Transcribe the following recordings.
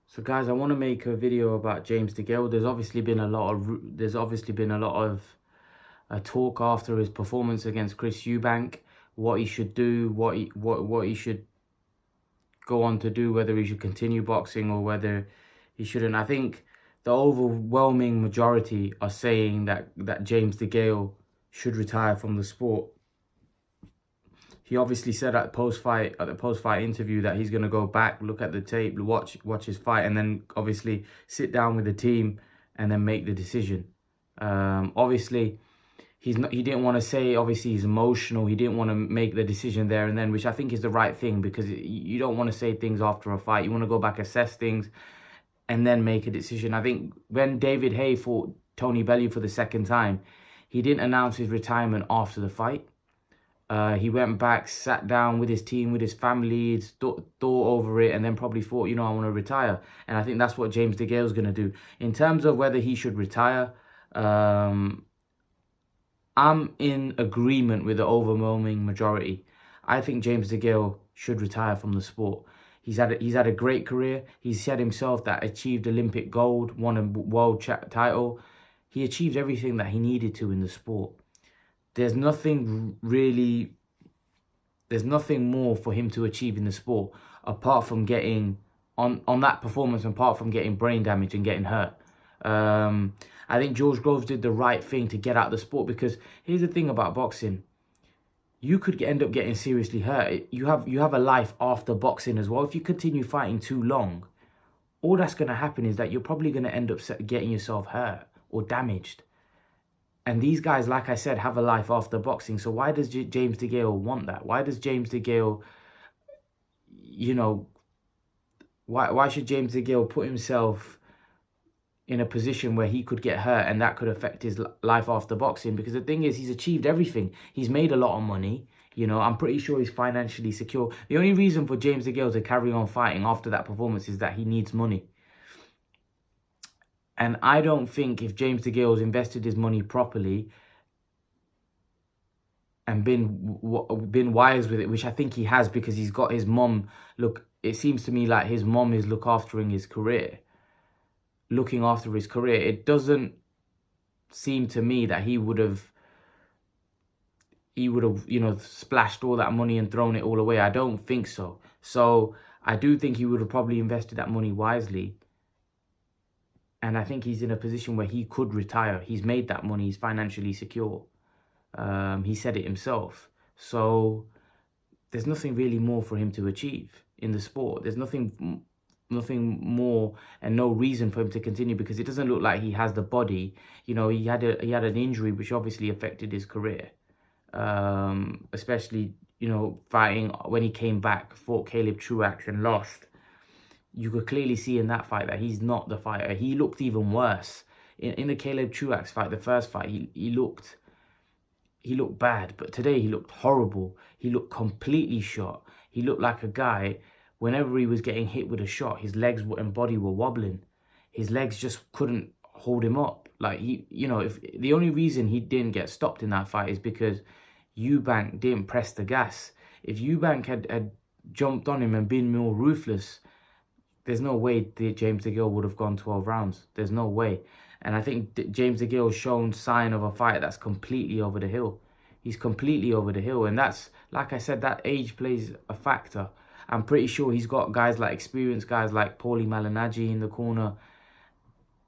So guys, I want to make a video about James Degale. There's obviously been a lot of talk after his performance against Chris Eubank, what he should do, what he should go on to do, whether he should continue boxing or whether he shouldn't. I think the overwhelming majority are saying that James Degale should retire from the sport. He obviously said at the post-fight interview that he's gonna go back, look at the tape, watch his fight, and then obviously sit down with the team and then make the decision. Obviously, he didn't want to say. Obviously, he's emotional. He didn't want to make the decision there and then, which I think is the right thing, because you don't want to say things after a fight. You want to go back, assess things, and then make a decision. I think when David Haye fought Tony Bellew for the second time, he didn't announce his retirement after the fight. He went back, sat down with his team, with his family, thought over it, and then probably thought, I want to retire. And I think that's what James Degale's going to do. In terms of whether he should retire, I'm in agreement with the overwhelming majority. I think James Degale should retire from the sport. He's had a great career. He said himself that achieved Olympic gold, won a world title. He achieved everything that he needed to in the sport. There's nothing more for him to achieve in the sport apart from getting on that performance, apart from getting brain damage and getting hurt. I think George Groves did the right thing to get out of the sport, because here's the thing about boxing. You could end up getting seriously hurt. You have a life after boxing as well. If you continue fighting too long, all that's going to happen is that you're probably going to end up getting yourself hurt or damaged. And these guys, like I said, have a life after boxing. So why does James Degale want that? Why does James Degale, why should James Degale put himself in a position where he could get hurt and that could affect his life after boxing? Because the thing is, he's achieved everything. He's made a lot of money. I'm pretty sure he's financially secure. The only reason for James Degale to carry on fighting after that performance is that he needs money. And I don't think if James Degale's invested his money properly and been wise with it, which I think he has, because he's got his mum. Look, it seems to me like his mum is looking after his career. It doesn't seem to me that he would have, splashed all that money and thrown it all away. I don't think so. So I do think he would have probably invested that money wisely. And I think he's in a position where he could retire. He's made that money. He's financially secure. He said it himself. So there's nothing really more for him to achieve in the sport. There's nothing more and no reason for him to continue, because it doesn't look like he has the body. He had an injury which obviously affected his career. Especially, fighting when he came back, fought Caleb Truax and lost. You could clearly see in that fight that he's not the fighter. He looked even worse. In the Caleb Truax fight, the first fight, he looked bad. But today he looked horrible. He looked completely shot. He looked like a guy, whenever he was getting hit with a shot, his legs and body were wobbling. His legs just couldn't hold him up. Like, if the only reason he didn't get stopped in that fight is because Eubank didn't press the gas. If Eubank had jumped on him and been more ruthless, there's no way James Degale would have gone 12 rounds. There's no way. And I think James Degale's shown sign of a fight that's completely over the hill. He's completely over the hill. And that's, like I said, that age plays a factor. I'm pretty sure he's got experienced guys like Paulie Malignaggi in the corner.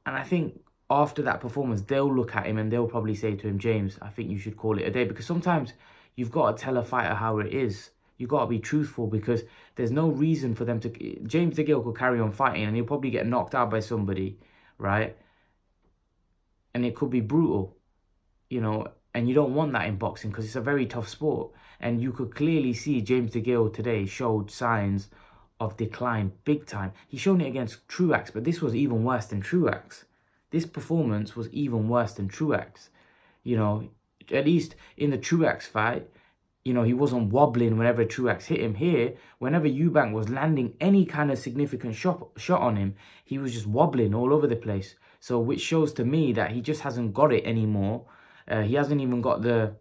And I think after that performance, they'll look at him and they'll probably say to him, James, I think you should call it a day. Because sometimes you've got to tell a fighter how it is. You've got to be truthful, because there's no reason for them to... James Degale could carry on fighting and he'll probably get knocked out by somebody, right? And it could be brutal, and you don't want that in boxing, because it's a very tough sport. And you could clearly see James Degale today showed signs of decline big time. He's shown it against Truax, but this was even worse than Truax. This performance was even worse than Truax. At least in the Truax fight, he wasn't wobbling whenever Truax hit him. Here, whenever Eubank was landing any kind of significant shot on him, he was just wobbling all over the place. So, which shows to me that he just hasn't got it anymore. He hasn't even got the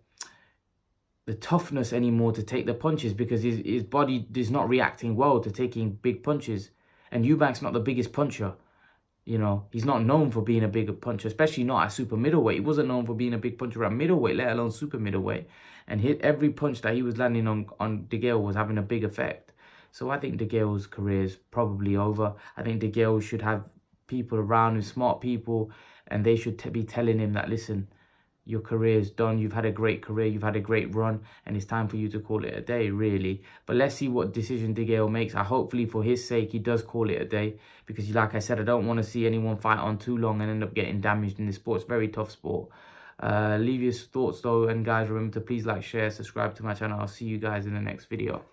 toughness anymore to take the punches, because his body is not reacting well to taking big punches. And Eubank's not the biggest puncher. You know, he's not known for being a big puncher, especially not at super middleweight. He wasn't known for being a big puncher at middleweight, let alone super middleweight. And every punch that he was landing on Degale was having a big effect. So I think Degale's career is probably over. I think Degale should have people around him, smart people, and they should be telling him that, listen, your career is done. You've had a great career. You've had a great run. And it's time for you to call it a day, really. But let's see what decision Degale makes. Hopefully, for his sake, he does call it a day. Because, like I said, I don't want to see anyone fight on too long and end up getting damaged in this sport. It's a very tough sport. Leave your thoughts, though. And, guys, remember to please like, share, subscribe to my channel. I'll see you guys in the next video.